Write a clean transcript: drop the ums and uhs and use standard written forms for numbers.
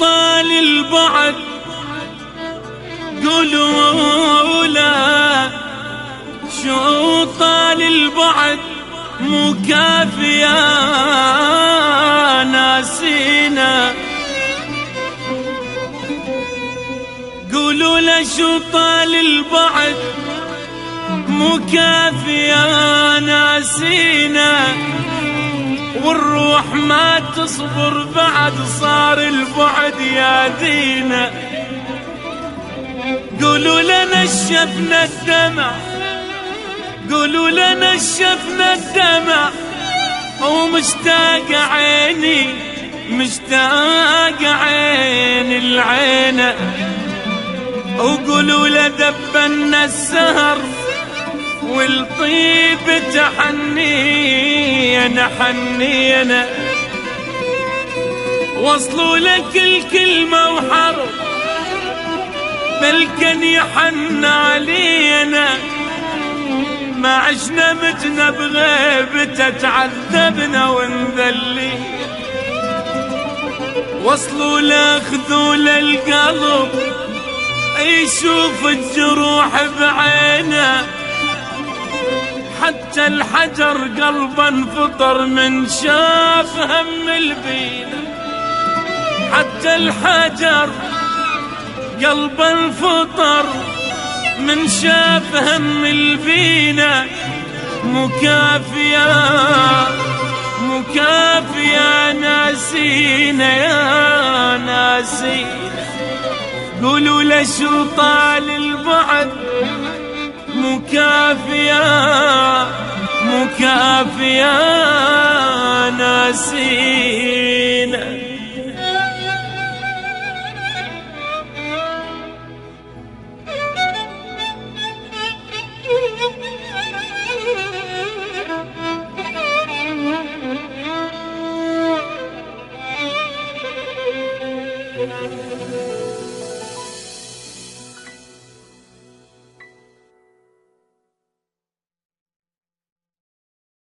طال البعد قولوا لا، شو طال البعد مو كافية ناسينا. قولوا له شو طال البعد مو كافية ناسينا، والروح ما تصبر بعد صار البعد ياذينا. قولوا لنا نشفنا الدمع، قولوا لنا نشفنا الدمع، ومشتاق عيني مشتاق عين العين. وقولوا له دبنا السهر والطيب تحنينا حنينا. وصلوا لك الكلمة وحرب بل كان يحن علينا، ما عشنا متنا بغيبته تعذبنا ونذلي. وصلوا لاخذوا للقلب يشوف الجروح بعينه، حتى الحجر قلبا فطر من شاف هم البينا. حتى الحجر قلبا فطر من شاف هم البينا. مكافية مكافية ناسينا يا ناسينا. قولوا له شو طال البعد مكافية مكافية ناسينا.